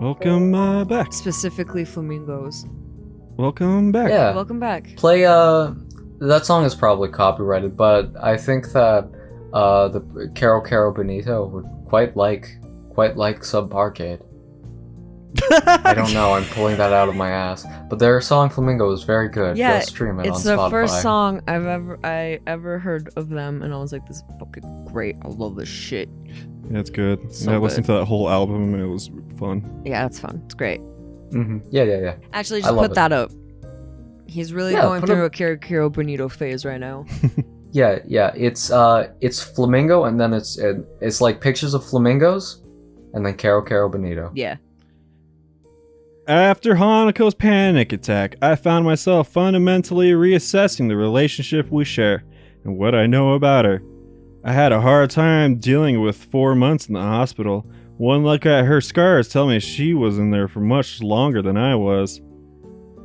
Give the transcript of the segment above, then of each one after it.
Welcome back. Specifically flamingos. Welcome back. Yeah. Welcome back. Play, that song is probably copyrighted, but I think that, the Caro Benito would quite like SUBPARCADE. I don't know, I'm pulling that out of my ass. But their song Flamingo is very good. Yeah, Go stream it on it's Spotify. the first song I ever heard of them, and I was like, this is fucking great. I love this shit. Yeah, it's good. So I listened good. to that whole album and it was fun. Yeah, it's fun. It's great. Mm-hmm. Yeah. Actually, I just love put it. that up. He's really Yeah, going put through a Kiro Benito phase right now. Yeah. It's Flamingo, and then it's like pictures of flamingos, and then Caro Benito. Yeah. After Hanako's panic attack, I found myself fundamentally reassessing the relationship we share and what I know about her. I had a hard time dealing with 4 months in the hospital. One look at her scars tell me she was in there for much longer than I was.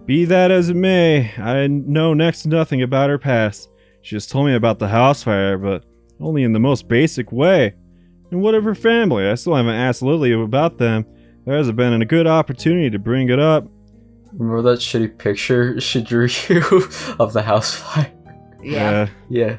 Be that as it may, I know next to nothing about her past. She just told me about the house fire, but only in the most basic way. And what of her family? I still haven't asked Lilly about them. There hasn't been a good opportunity to bring it up. Remember that shitty picture she drew you of the house fire? Yeah. Yeah.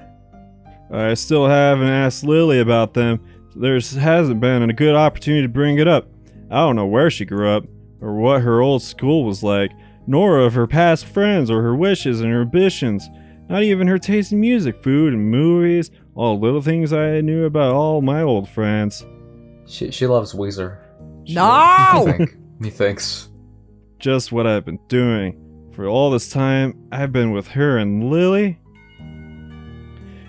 I still haven't asked Lilly about them. There hasn't been a good opportunity to bring it up. I don't know where she grew up, or what her old school was like, nor of her past friends, or her wishes and her ambitions. Not even her taste in music, food, and movies. All the little things I knew about all my old friends. She loves Weezer. No! Methinks. Just what I've been doing. For all this time, I've been with her and Lilly.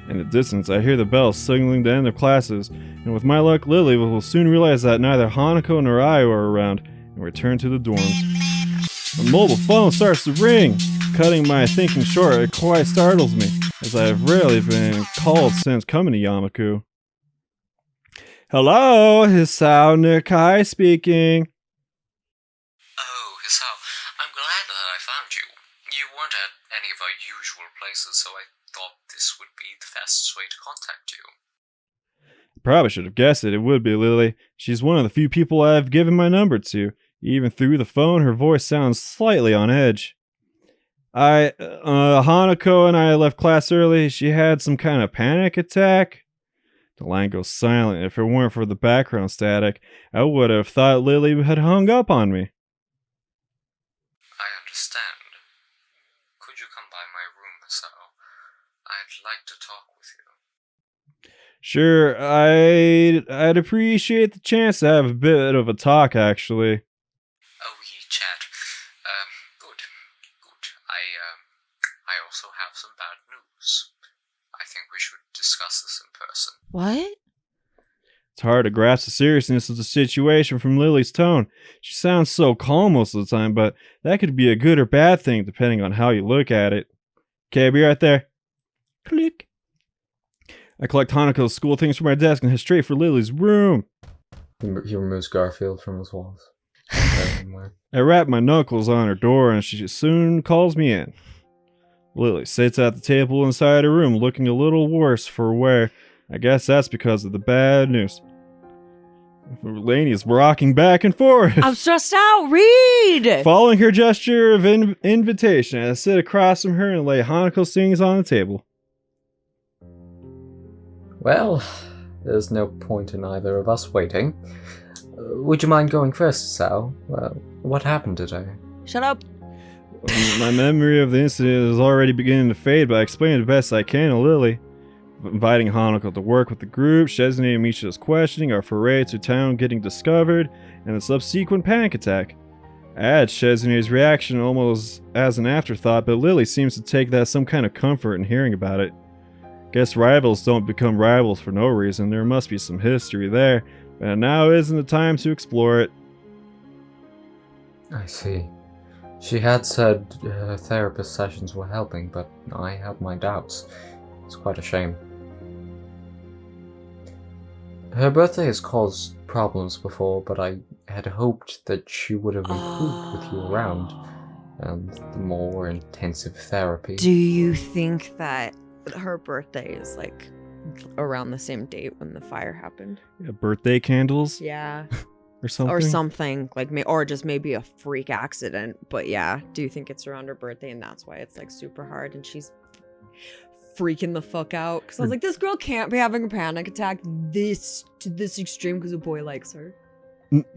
In the distance, I hear the bells signaling the end of classes, and with my luck, Lilly will soon realize that neither Hanako nor I are around, and return to the dorms. The mobile phone starts to ring. Cutting my thinking short, it quite startles me, as I have rarely been called since coming to Yamaku. Hello, Hisao Nikai speaking. Oh, Hisao, I'm glad that I found you. You weren't at any of our usual places, so I thought this would be the fastest way to contact you. Probably should have guessed it. It would be Lilly. She's one of the few people I've given my number to. Even through the phone, her voice sounds slightly on edge. Hanako and I left class early. She had some kind of panic attack. The line goes silent. If it weren't for the background static, I would have thought Lilly had hung up on me. I understand. Could you come by my room, Hisao? I'd like to talk with you. Sure, I'd appreciate the chance to have a bit of a talk, actually. Oh, we chat. Good. I also have some bad news. I think we should discuss this in person. What? It's hard to grasp the seriousness of the situation from Lily's tone. She sounds so calm most of the time, but that could be a good or bad thing depending on how you look at it. Okay, I'll be right there. Click. I collect Hanako's school things from my desk and head straight for Lily's room. He removes Garfield from his walls. I rap my knuckles on her door and she soon calls me in. Lilly sits at the table inside her room looking a little worse for wear. I guess that's because of the bad news. Lainey's rocking back and forth. I'm stressed out. Read! Following her gesture of invitation, I sit across from her and lay Hanako's things on the table. Well, there's no point in either of us waiting. Would you mind going first, Sal? What happened today? Shut up. My memory of the incident is already beginning to fade, but I explain it the best I can to Lilly. Inviting Hanako to work with the group, Shizune and Misha's questioning, our foray to town getting discovered, and the subsequent panic attack. I add Shizune's reaction almost as an afterthought, but Lilly seems to take that as some kind of comfort in hearing about it. Guess rivals don't become rivals for no reason. There must be some history there, and now isn't the time to explore it. I see. She had said her therapist sessions were helping, but I had my doubts. It's quite a shame. Her birthday has caused problems before, but I had hoped that she would have improved with you around, and the more intensive therapy. Do you think that her birthday is like around the same date when the fire happened? Yeah, birthday candles? Yeah. or something. Or something like or just maybe a freak accident. But yeah, do you think it's around her birthday and that's why it's like super hard and she's freaking the fuck out? Because I was like, this girl can't be having a panic attack to this extreme because a boy likes her,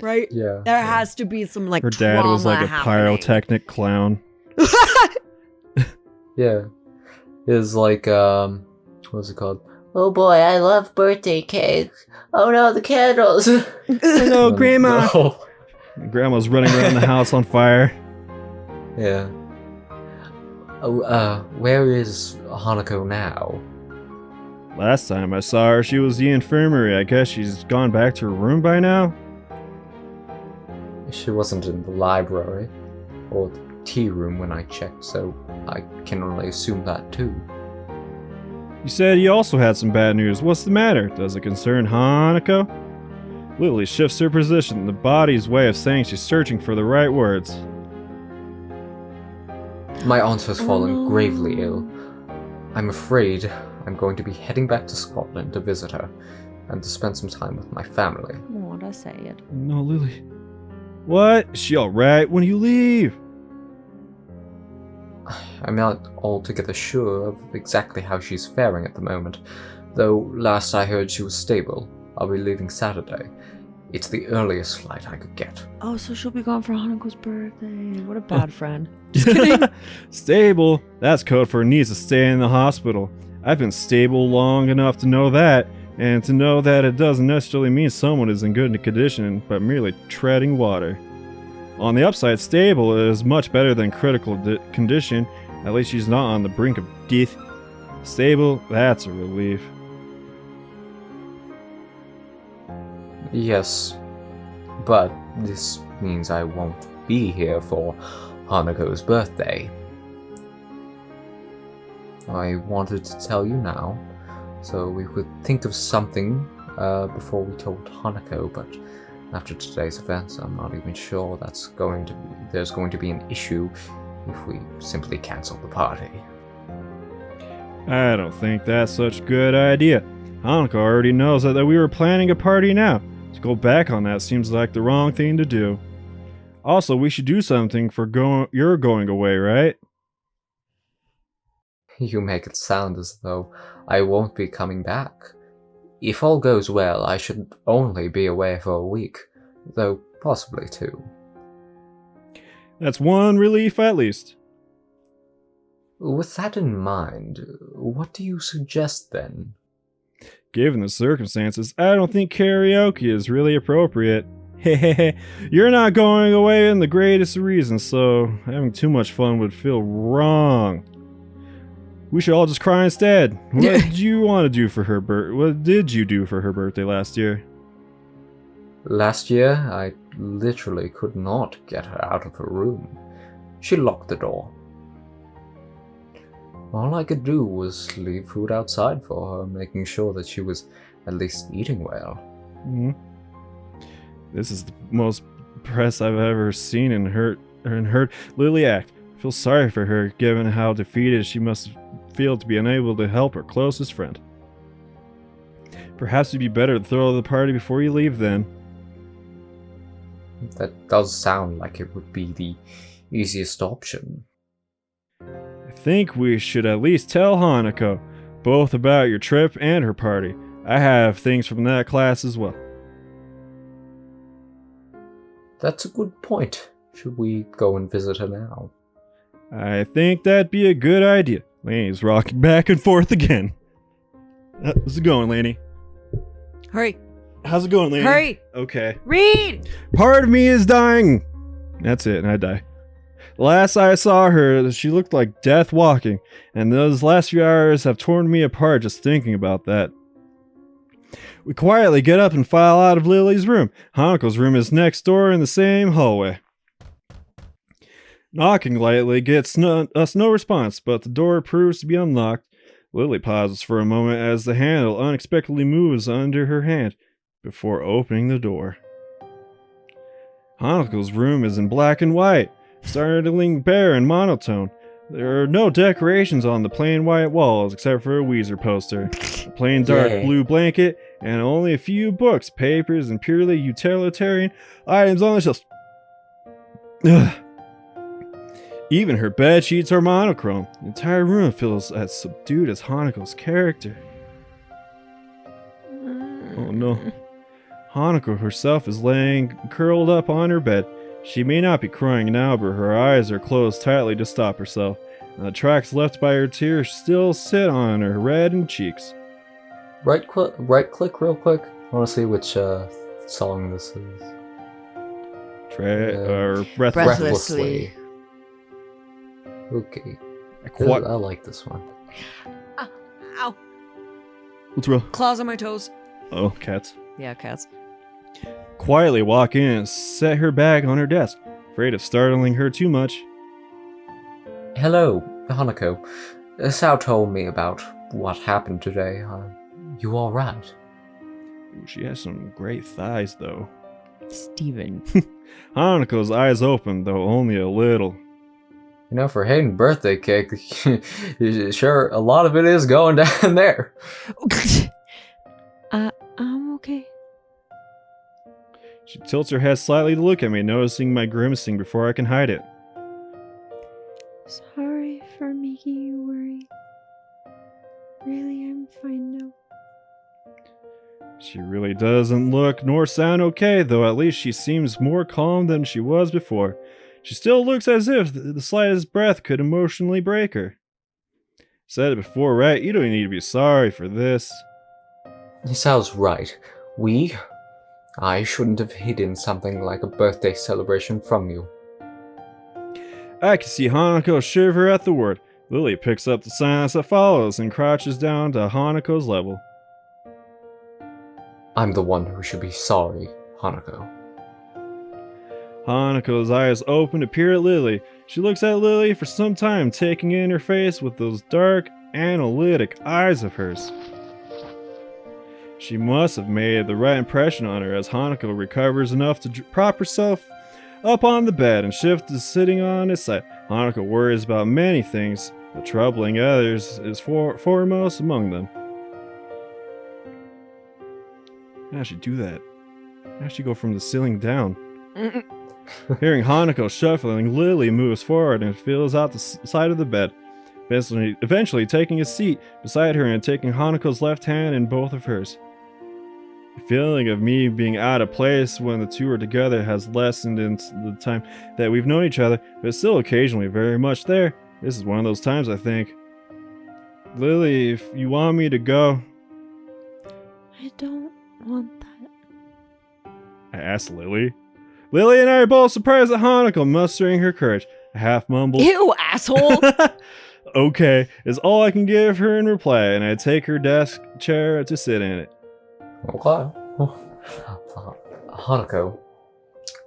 right? Yeah. There has to be some like Her dad was like a happening. pyrotechnic clown. Yeah. It's like, what's it called? Oh boy, I love birthday cake. Oh no, the candles. Hello, Grandma. No. Grandma's running around the house on fire. Yeah. Oh, where is Hanako now? Last time I saw her, she was the infirmary. I guess she's gone back to her room by now? She wasn't in the library or the tea room when I checked, so I can only assume that too. You said you also had some bad news. What's the matter? Does it concern Hanako? Lilly shifts her position, the body's way of saying she's searching for the right words. My aunt has fallen gravely ill. I'm afraid I'm going to be heading back to Scotland to visit her and to spend some time with my family. What I say it. No, Lilly. What? Is she alright? When do you leave? I'm not altogether sure of exactly how she's faring at the moment, though last I heard she was stable. I'll be leaving Saturday. It's the earliest flight I could get. Oh, so she'll be gone for Hanako's birthday. What a bad friend. Just kidding. Stable? That's code for needs to stay in the hospital. I've been stable long enough to know that, and to know that it doesn't necessarily mean someone is in good condition, but merely treading water. On the upside, stable is much better than critical condition. At least she's not on the brink of death. Stable, that's a relief. Yes, but this means I won't be here for Hanako's birthday. I wanted to tell you now, so we could think of something before we told Hanako, but after today's events, I'm not even sure there's going to be an issue if we simply cancel the party. I don't think that's such a good idea. Hanako already knows that we were planning a party now. To go back on that seems like the wrong thing to do. Also, we should do something for you're going away, right? You make it sound as though I won't be coming back. If all goes well, I should only be away for a week, though possibly two. That's one relief at least. With that in mind, what do you suggest then? Given the circumstances, I don't think karaoke is really appropriate. Hehehe, you're not going away in the greatest reasons, so having too much fun would feel wrong. We should all just cry instead. What did you want to do for her What did you do for her birthday last year? Last year, I literally could not get her out of her room. She locked the door. All I could do was leave food outside for her, making sure that she was at least eating well. Mm-hmm. This is the most press I've ever seen and heard Lilly act. I feel sorry for her, given how defeated she must feel to be unable to help her closest friend. Perhaps it'd be better to throw the party before you leave then. That does sound like it would be the easiest option. I think we should at least tell Hanako, both about your trip and her party. I have things from that class as well. That's a good point. Should we go and visit her now? I think that'd be a good idea. Lainey's rocking back and forth again. How's it going, Lainey? Hurry. How's it going, Lainey? Hurry. Okay. Read. Part of me is dying. That's it, and I die. The last I saw her, she looked like death walking, and those last few hours have torn me apart just thinking about that. We quietly get up and file out of Lilly's room. Hanako's room is next door in the same hallway. Knocking lightly gets us no response, but the door proves to be unlocked. Lilly pauses for a moment as the handle unexpectedly moves under her hand before opening the door. Hanako's room is in black and white, startling bare and monotone. There are no decorations on the plain white walls except for a Weezer poster, a plain dark Yay. blue blanket, and only a few books, papers, and purely utilitarian items on the shelves. Ugh. Even her bed sheets are monochrome. The entire room feels as subdued as Hanako's character. Oh no. Hanako herself is laying curled up on her bed. She may not be crying now, but her eyes are closed tightly to stop herself, and the tracks left by her tears still sit on her reddened cheeks. Right click real quick. I want to see which song this is. Breathlessly. Okay. I like this one. Ow. What's wrong? Claws on my toes. Oh, cats. Yeah, cats. Quietly walk in and set her bag on her desk, afraid of startling her too much. Hello, Hanako. Sao told me about what happened today. You alright? She has some great thighs, though. Steven. Hanako's eyes open, though only a little. You know, for Hayden birthday cake, sure, a lot of it is going down there. I'm okay. She tilts her head slightly to look at me, noticing my grimacing before I can hide it. Sorry for making you worry. Really, I'm fine now. She really doesn't look nor sound okay, though at least she seems more calm than she was before. She still looks as if the slightest breath could emotionally break her. Said it before, right? You don't need to be sorry for this. He sounds right. I shouldn't have hidden something like a birthday celebration from you. I can see Hanako shiver at the word. Lilly picks up the silence that follows and crouches down to Hanako's level. I'm the one who should be sorry, Hanako. Hanako's eyes open to peer at Lilly. She looks at Lilly for some time, taking in her face with those dark, analytic eyes of hers. She must have made the right impression on her as Hanako recovers enough to prop herself up on the bed and shift to sitting on his side. Hanako worries about many things, but troubling others is foremost among them. How did she do that? How did she go from the ceiling down? Hearing Hanako shuffling, Lilly moves forward and feels out the side of the bed, eventually taking a seat beside her and taking Hanako's left hand in both of hers. The feeling of me being out of place when the two are together has lessened in the time that we've known each other, but it's still occasionally very much there. This is one of those times, I think. Lilly, if you want me to go... I don't want that. I asked Lilly. Lilly and I are both surprised at Hanako mustering her courage. I half mumbled. Ew, asshole! Okay, is all I can give her in reply, and I take her desk chair to sit in it. Okay. Hanako,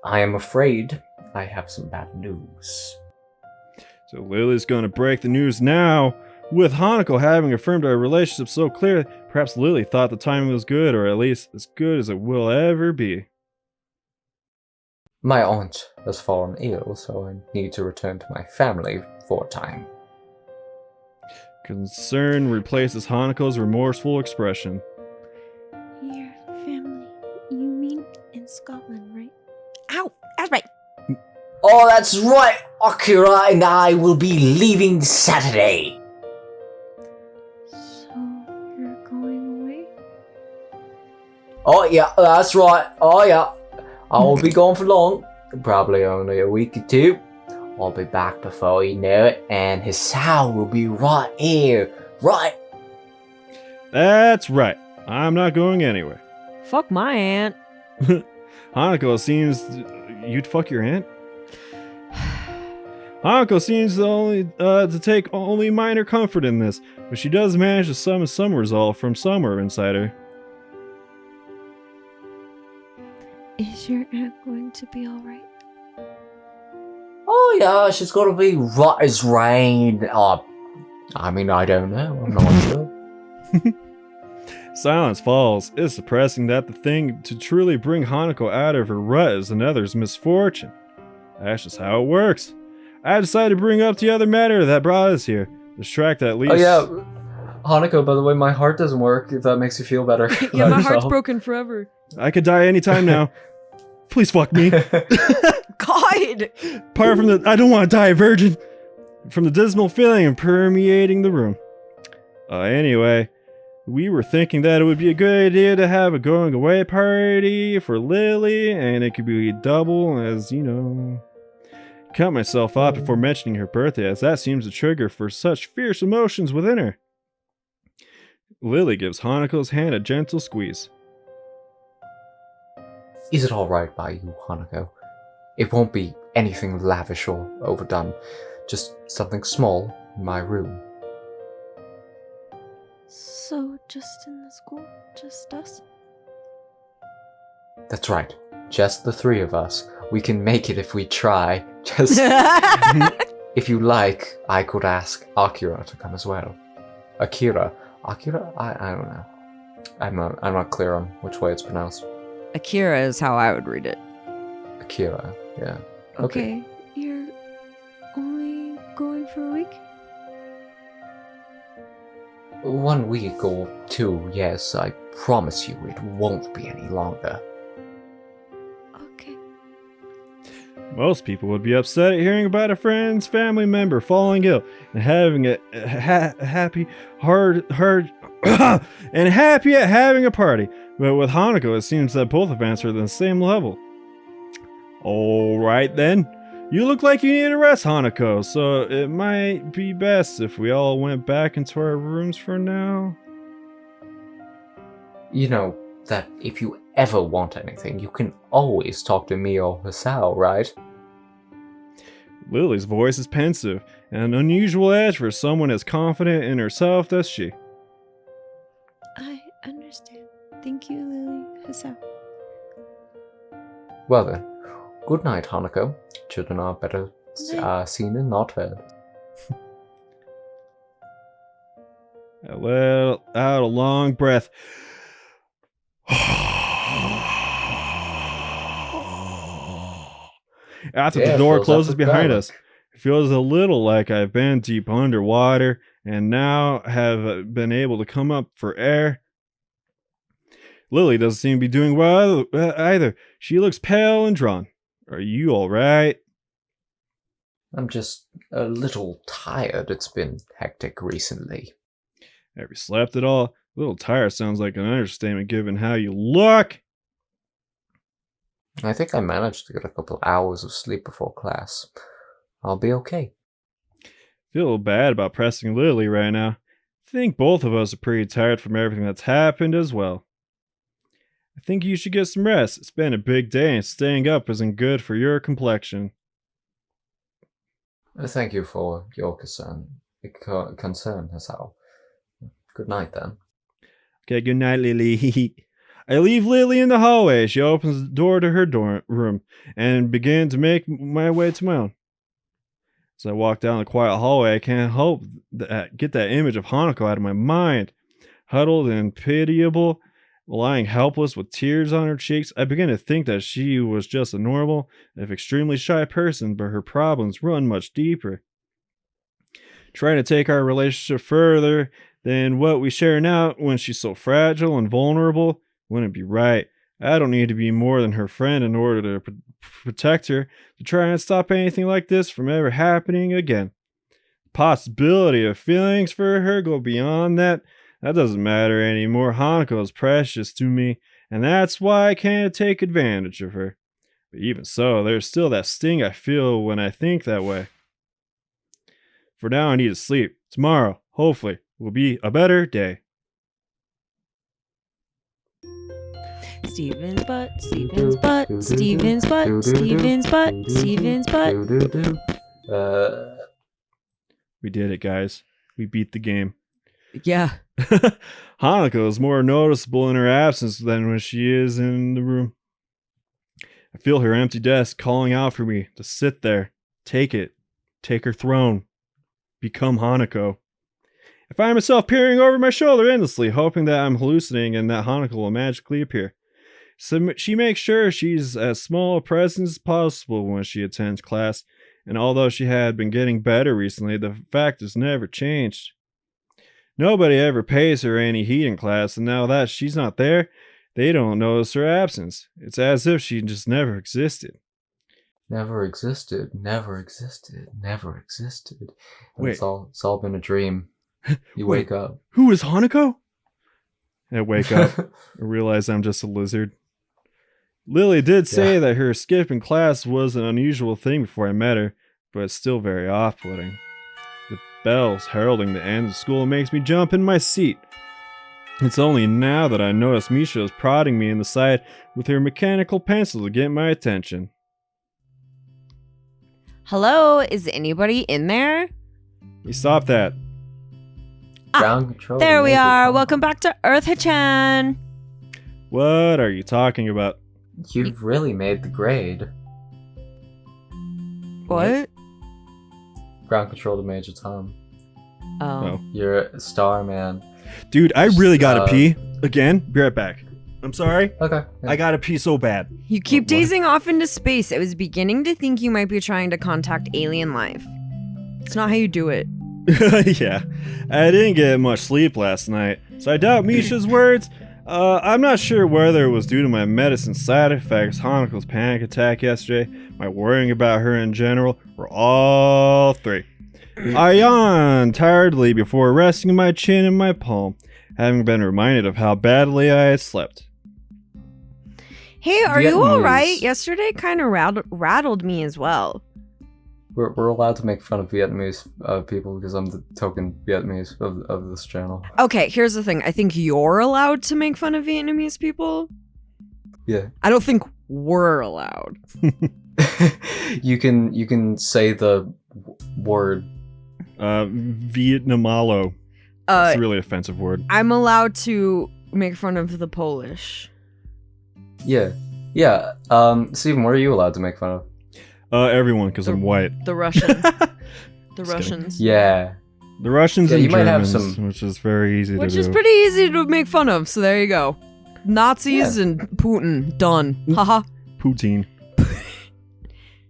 I am afraid I have some bad news. So Lily's going to break the news now. With Hanako having affirmed our relationship so clearly, perhaps Lilly thought the timing was good, or at least as good as it will ever be. My aunt has fallen ill, so I need to return to my family for a time. Concern replaces Hanako's remorseful expression. Your family, you mean in Scotland, right? Ow! That's right. Oh, that's right! Akira and I will be leaving Saturday! So, you're going away? Oh yeah, that's right. Oh yeah. I won't be gone for long. Probably only a week or two. I'll be back before you know it, and Hisao will be right here. Right. That's right. I'm not going anywhere. Fuck my aunt. Hanako seems... You'd fuck your aunt? Hanako seems to take only minor comfort in this, but she does manage to summon some resolve from somewhere inside her. Is your aunt going to be alright? Oh yeah, she's gonna be right as rain. I mean, I don't know. I'm not sure. Silence falls. It's depressing that the thing to truly bring Hanako out of her rut is another's misfortune. That's just how it works. I decided to bring up the other matter that brought us here. Distract at least. Oh yeah. Hanako, by the way, my heart doesn't work, if that makes you feel better. Yeah, about my heart's yourself. broken forever. I could die anytime now. Please fuck me. God! Apart from the, I don't want to die a virgin. From the dismal feeling permeating the room. Anyway, we were thinking that it would be a good idea to have a going away party for Lily, and it could be double, as you know. Cut myself off before mentioning her birthday, as that seems a trigger for such fierce emotions within her. Lily gives Hanako's hand a gentle squeeze. Is it alright by you, Hanako? It won't be anything lavish or overdone. Just something small in my room. So, just in the school? Just us? That's right. Just the three of us. We can make it if we try. Just... If you like, I could ask Akira to come as well. Akira? Akira? I don't know. I'm not clear on which way it's pronounced. Akira is how I would read it. Akira, yeah. Okay. You're only going for a week? 1 week or two, yes. I promise you it won't be any longer. Okay. Most people would be upset at hearing about a friend's family member falling ill and having a happy, and happy at having a party. But with Hanako, it seems that both events are at the same level. Alright then. You look like you need a rest, Hanako, so it might be best if we all went back into our rooms for now. You know that if you ever want anything, you can always talk to me or Hisao, right? Lily's voice is pensive, and an unusual edge for someone as confident in herself as she. I understand. Thank you, Lily. Hisao. Well then, good night, Hanako. Children are better seen than not heard. I let out a long breath. After Yeah, the door fills up closes with behind garlic. us, it feels a little like I've been deep underwater and now have been able to come up for air. Lily doesn't seem to be doing well either. She looks pale and drawn. Are you alright? I'm just a little tired. It's been hectic recently. Have you slept at all? A little tired sounds like an understatement given how you look. I think I managed to get a couple hours of sleep before class. I'll be okay. Feel bad about pressing Lily right now. I think both of us are pretty tired from everything that's happened as well. I think you should get some rest. It's been a big day and staying up isn't good for your complexion. Thank you for your concern, Hisao. Good night then. Okay, good night, Lily. I leave Lily in the hallway. She opens the door to her dorm room and begin to make my way to my own. As I walk down the quiet hallway, I can't help get that image of Hanako out of my mind. Huddled and pitiable, lying helpless with tears on her cheeks, I begin to think that she was just a normal, if extremely shy person, but her problems run much deeper. Trying to take our relationship further than what we share now when she's so fragile and vulnerable wouldn't be right. I don't need to be more than her friend in order to protect her, to try and stop anything like this from ever happening again. The possibility of feelings for her go beyond that. That doesn't matter anymore. Hanako is precious to me, and that's why I can't take advantage of her. But even so, there's still that sting I feel when I think that way. For now, I need to sleep. Tomorrow, hopefully, will be a better day. Steven's butt, Steven's butt, Steven's butt, Steven's butt, Steven's butt. We did it, guys. We beat the game. Yeah. Hanako is more noticeable in her absence than when she is in the room. I feel her empty desk calling out for me to sit there, take it, take her throne, become Hanako. I find myself peering over my shoulder endlessly, hoping that I'm hallucinating and that Hanako will magically appear. So she makes sure she's as small a presence as possible when she attends class, and although she had been getting better recently, the fact has never changed. Nobody ever pays her any heat in class, and now that she's not there, they don't notice her absence. It's as if she just never existed. Never existed, never existed, never existed. Wait. It's all been a dream. You Wait. wake up. Who is Hanako? I wake up and realize I'm just a lizard. Lily did say that her skipping class was an unusual thing before I met her, but it's still very off-putting. The bells heralding the end of school makes me jump in my seat. It's only now that I notice Misha is prodding me in the side with her mechanical pencil to get my attention. Hello, is anybody in there? You stop that. Ground control. There we Major are. Tom. Welcome back to Earth Hichan. What are you talking about? You've really made the grade. What? Ground control to Major Tom. Oh. You're a star, man. Dude, I really gotta pee. Again? Be right back. I'm sorry. Okay. I gotta pee so bad. You keep What? dazing off into space. I was beginning to think you might be trying to contact alien life. It's not how you do it. Yeah, I didn't get much sleep last night, so I doubt Misha's words. I'm not sure whether it was due to my medicine side effects, Hanako's panic attack yesterday, my worrying about her in general, or all three. I yawned tiredly before resting my chin in my palm, having been reminded of how badly I had slept. Hey, are you all Vietnamese. right? Yesterday kind of rattled me as well. We're allowed to make fun of Vietnamese people because I'm the token Vietnamese of this channel. Okay, here's the thing. I think you're allowed to make fun of Vietnamese people. Yeah. I don't think we're allowed. You can say the word. Vietnamalo. It's a really offensive word. I'm allowed to make fun of the Polish. Yeah. Yeah. Steven, what are you allowed to make fun of? Everyone, because I'm white. The Russians. The Just Russians. Yeah. The Russians Yeah, and you might have Germans, some- which is very easy Which to is do. pretty easy to make fun of, so there you go. Nazis Yeah. and Putin. Done. Haha. Putin. I read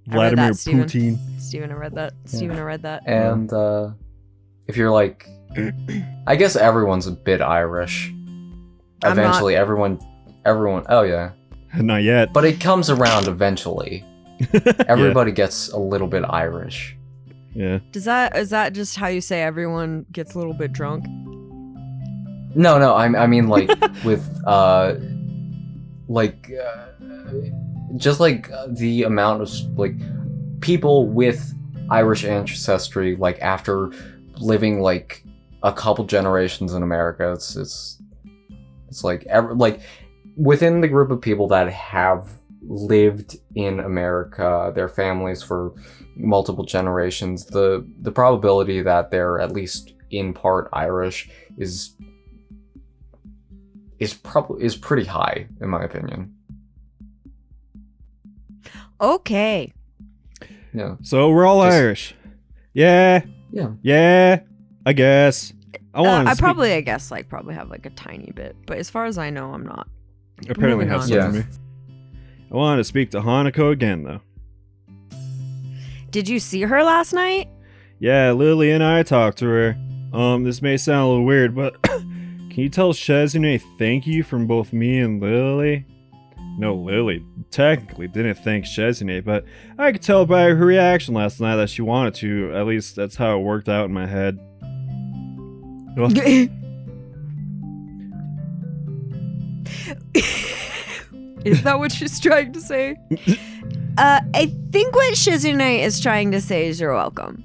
Vladimir that, Steven. Putin. Steven, I read that. Steven, I read that. And if you're like, I guess everyone's a bit Irish. I'm not. Eventually, everyone. Oh yeah. Not yet. But it comes around eventually. Everybody gets a little bit Irish. Yeah. Is that just how you say everyone gets a little bit drunk? No, I mean like with just like the amount of like people with Irish ancestry, like after living like a couple generations in America, it's like within the group of people that have lived in America, their families for multiple generations, the probability that they're at least in part Irish is pretty high, in my opinion. Okay. Yeah. So we're all Just- Irish. Yeah. Yeah. Yeah. I guess. I probably have like a tiny bit, but as far as I know, I'm not. apparently moving have on. some Yeah. of me. I wanted to speak to Hanako again, though. Did you see her last night? Yeah, Lily and I talked to her. This may sound a little weird, but can you tell Shizune thank you from both me and Lily? No, Lily technically didn't thank Shizune, but I could tell by her reaction last night that she wanted to. At least that's how it worked out in my head. Well, Is that what she's trying to say? I think what Shizune is trying to say is you're welcome.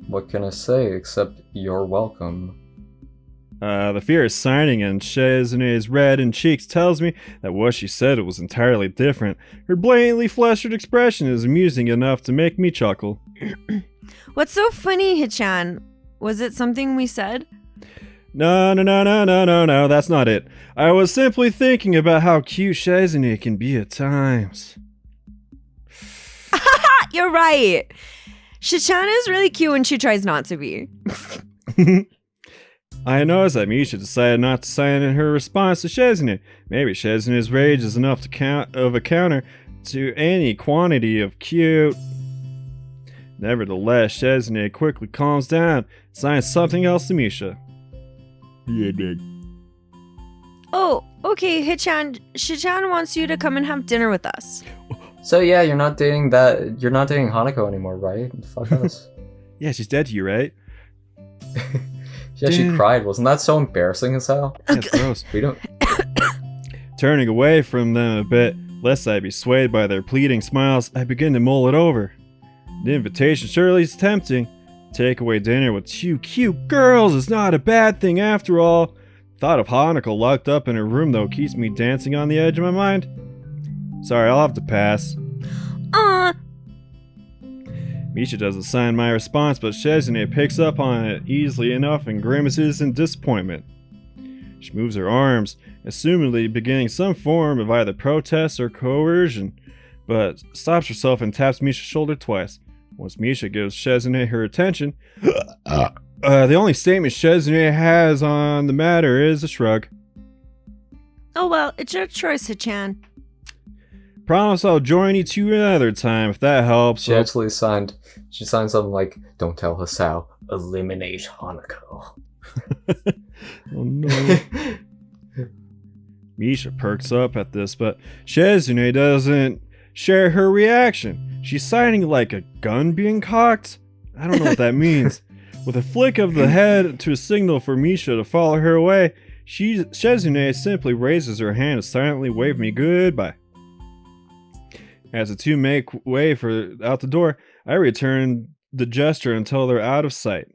What can I say except you're welcome? the fear is signing, and Shizune's red in cheeks tells me that what she said was entirely different. Her blatantly flustered expression is amusing enough to make me chuckle. What's so funny, Hichan? Was it something we said? No, that's not it. I was simply thinking about how cute Shizune can be at times. You're right. Shichan is really cute when she tries not to be. I noticed that Misha decided not to sign in her response to Shizune. Maybe Shizune's rage is enough to counter to any quantity of cute. Nevertheless, Shizune quickly calms down and signs something else to Misha. Yeah, dude. Oh, okay, Hichan. Shichan wants you to come and have dinner with us. So yeah, you're not dating Hanako anymore, right? Fuck us. Yeah, she's dead to you, right? Yeah, she Dude. cried. Wasn't that so embarrassing as hell? That's gross. We don't. Turning away from them a bit, lest I be swayed by their pleading smiles, I begin to mull it over. The invitation surely is tempting. Takeaway dinner with 2 cute girls is not a bad thing after all. Thought of Hanako locked up in her room though keeps me dancing on the edge of my mind. Sorry, I'll have to pass. Misha doesn't sign my response, but Shizune picks up on it easily enough and grimaces in disappointment. She moves her arms, assumedly beginning some form of either protest or coercion, but stops herself and taps Misha's shoulder twice. Once Misha gives Shizune her attention, the only statement Shizune has on the matter is a shrug. Oh well, it's your choice, Hichan. Promise I'll join you 2 another time if that helps. She actually signed. She signed something like, "Don't tell Hisao. Eliminate Hanako." Oh no. Misha perks up at this, but Shizune doesn't share her reaction. She's signing like a gun being cocked. I don't know what that means. With a flick of the head to signal for Misha to follow her away, Shizune simply raises her hand to silently wave me goodbye. As the 2 make way for out the door, I return the gesture until they're out of sight.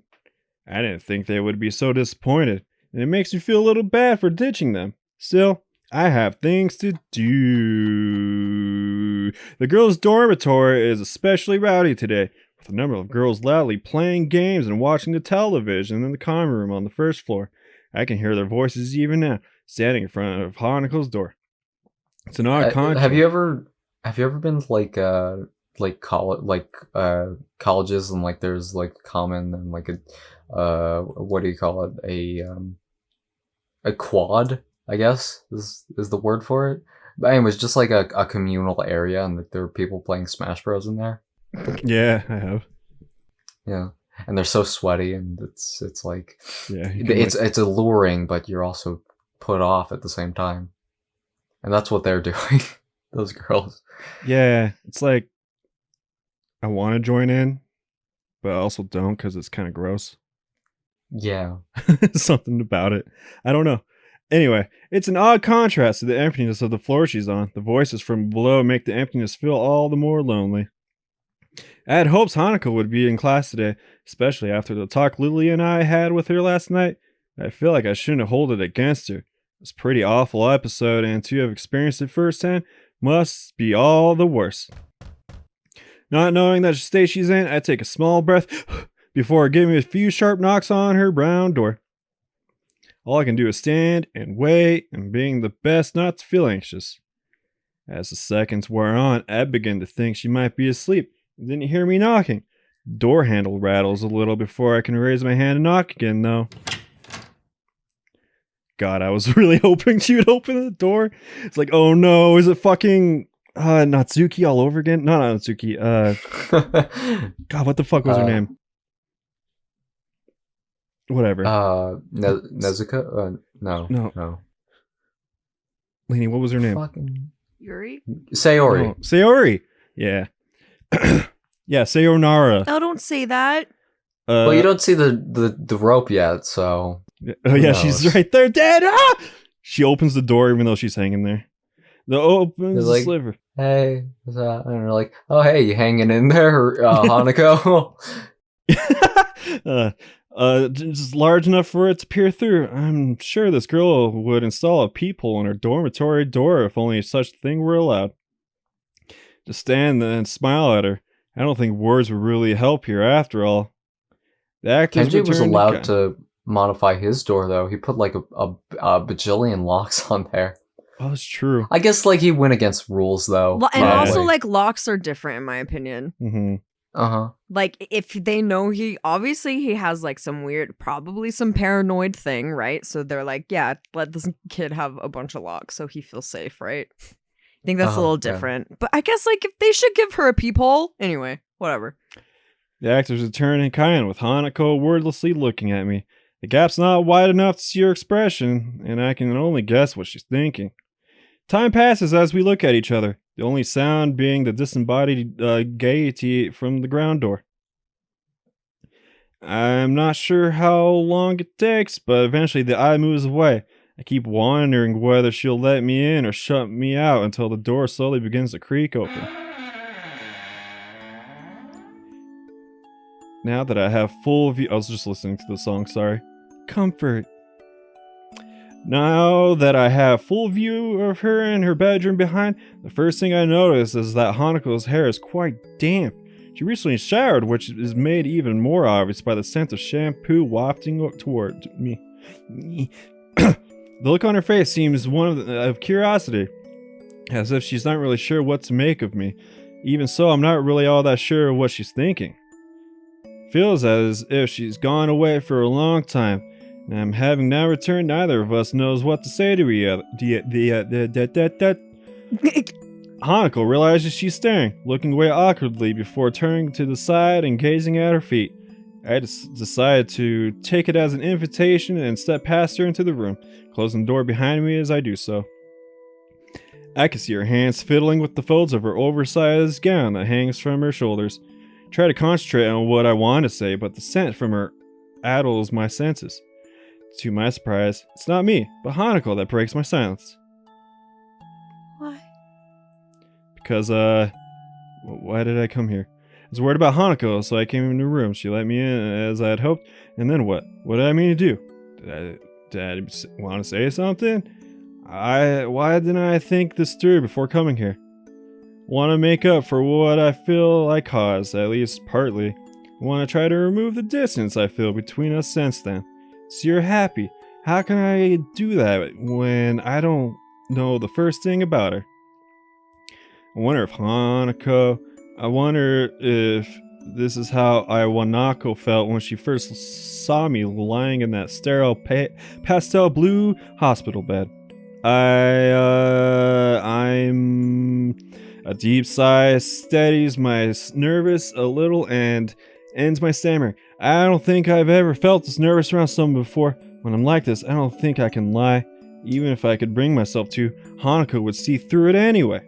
I didn't think they would be so disappointed, and it makes me feel a little bad for ditching them. Still, I have things to do. The girls' dormitory is especially rowdy today, with a number of girls loudly playing games and watching the television in the common room on the first floor. I can hear their voices even now, standing in front of Hanako's door. It's an odd contrast. Have you ever been to colleges and like there's like common and like a what do you call it, a quad, I guess is the word for it. But anyways, just like a communal area, and like there are people playing Smash Bros in there. Yeah, I have. Yeah, and they're so sweaty, and it's like Yeah, it's alluring, but you're also put off at the same time, and that's what they're doing. Those girls. Yeah, it's like I want to join in, but I also don't because it's kind of gross. Yeah. Something about it. I don't know. Anyway, it's an odd contrast to the emptiness of the floor she's on. The voices from below make the emptiness feel all the more lonely. I had hopes Hanako would be in class today, especially after the talk Lilly and I had with her last night. I feel like I shouldn't hold it against her. It's a pretty awful episode, and to have experienced it firsthand must be all the worse. Not knowing that state she's in, I take a small breath before giving a few sharp knocks on her brown door. All I can do is stand and wait, and being the best not to feel anxious. As the seconds wear on, I begin to think she might be asleep and didn't hear me knocking. Door handle rattles a little before I can raise my hand and knock again, though. God, I was really hoping she would open the door. It's like, oh no, is it fucking Natsuki all over again? No, not Natsuki. God, what the fuck was her name? Whatever. Nezuka? No. Lainey, what was her name? Fucking Yuri? Sayori. Oh, Sayori. Yeah. Yeah, Sayonara. Oh, don't say that. Well, you don't see the rope yet, so. Oh yeah, she's right there, dead. Ah! She opens the door even though she's hanging there. The opens the sliver. Hey, what's that? And they're like, oh hey, you hanging in there, Hanako? Just large enough for it to peer through. I'm sure this girl would install a peephole in her dormitory door if only such a thing were allowed. Just stand there and smile at her. I don't think words would really help here after all. The actors Kenji was allowed to modify his door though. He put like a bajillion locks on there. Oh, that's true. I guess like he went against rules though. Well, and also like locks are different in my opinion. Mm-hmm. Uh-huh. Like if they know he has like some weird, probably some paranoid thing, right? So they're like, yeah, let this kid have a bunch of locks so he feels safe, right? I think that's a little different. Yeah. But I guess like if they should give her a peephole. Anyway, whatever. The actors return in kind with Hanako wordlessly looking at me. The gap's not wide enough to see her expression, and I can only guess what she's thinking. Time passes as we look at each other, the only sound being the disembodied gaiety from the ground door. I'm not sure how long it takes, but eventually the eye moves away. I keep wondering whether she'll let me in or shut me out until the door slowly begins to creak open. Now that I have full view... I was just listening to the song, sorry. Comfort. Now that I have full view of her in her bedroom behind, the first thing I notice is that Hanako's hair is quite damp. She recently showered, which is made even more obvious by the scent of shampoo wafting toward me. The look on her face seems one of curiosity, as if she's not really sure what to make of me. Even so, I'm not really all that sure of what she's thinking. Feels as if she's gone away for a long time, and I'm having now returned. Neither of us knows what to say to each other. Hanako realizes she's staring, looking away awkwardly before turning to the side and gazing at her feet. I just decided to take it as an invitation and step past her into the room, closing the door behind me as I do so. I can see her hands fiddling with the folds of her oversized gown that hangs from her shoulders. Try to concentrate on what I want to say, but the scent from her addles my senses. To my surprise, it's not me, but Hanako that breaks my silence. Why? Because, why did I come here? I was worried about Hanako, so I came into the room. She let me in as I had hoped, and then what? What did I mean to do? Did I want to say something? Why didn't I think this through before coming here? Want to make up for what I feel I caused, at least partly. Want to try to remove the distance I feel between us since then. So you're happy. How can I do that when I don't know the first thing about her? I wonder if this is how Hanako felt when she first saw me lying in that sterile pastel blue hospital bed. I'm... A deep sigh steadies my nervous a little and ends my stammer. I don't think I've ever felt this nervous around someone before. When I'm like this, I don't think I can lie. Even if I could bring myself to, Hanako would see through it anyway.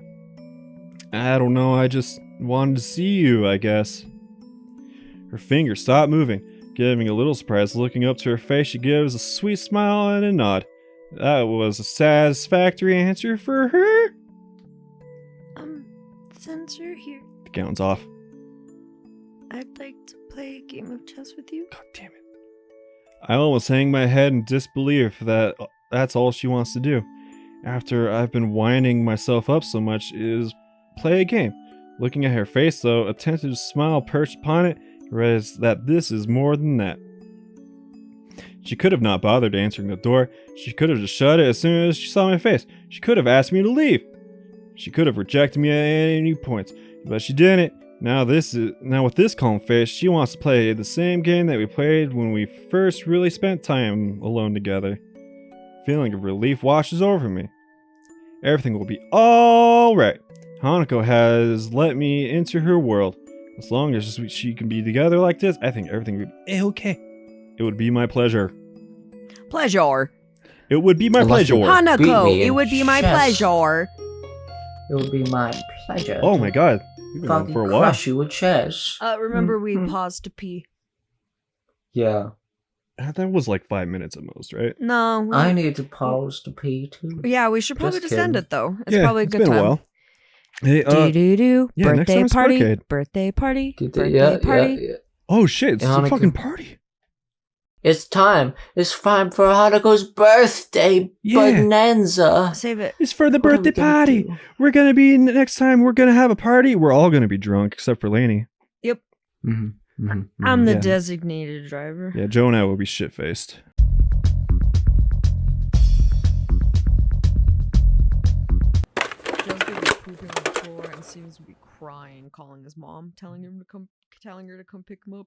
I don't know, I just wanted to see you, I guess. Her fingers stop moving, giving a little surprise. Looking up to her face, she gives a sweet smile and a nod. That was a satisfactory answer for her. Since you're here, The gown's off. I'd like to play a game of chess with you. God damn it. I almost hang my head in disbelief that that's all she wants to do. After I've been winding myself up so much is play a game. Looking at her face though, a tentative smile perched upon it, realized that this is more than that. She could have not bothered answering the door. She could have just shut it as soon as she saw my face. She could have asked me to leave. She could have rejected me at any point, but she didn't. Now with this calm face, she wants to play the same game that we played when we first really spent time alone together. Feeling of relief washes over me. Everything will be alright. Hanako has let me into her world. As long as she can be together like this, I think everything will be okay. It would be my pleasure. Pleasure. It would be my Unless pleasure. you beat Hanako, me it in would be my chess. pleasure. It would be my pleasure. Oh my god. We've been on Fucking for a while. crush you with chess. Remember we paused to pee. Yeah. That was like 5 minutes at most, right? No. I need to pause to pee too. Yeah, we should probably Just just end kidding. it though. It's probably a it's good been time. a while. Hey, Do yeah, next birthday time it's party, Sparkade. birthday party, Did birthday they- yeah, party. yeah. Oh shit, it's a Hanako. fucking party. It's time. It's time for Hanako's birthday Yeah. bonanza. Save it. It's for the What are we birthday gonna party. do? We're gonna be next time. We're gonna have a party. We're all gonna be drunk except for Lainey. Yep. Mm-hmm. I'm the Yeah. designated driver. Yeah, Joe and I will be shit faced. Joe's gonna be pooping on the floor and seems to be crying, calling his mom, telling her to come pick him up.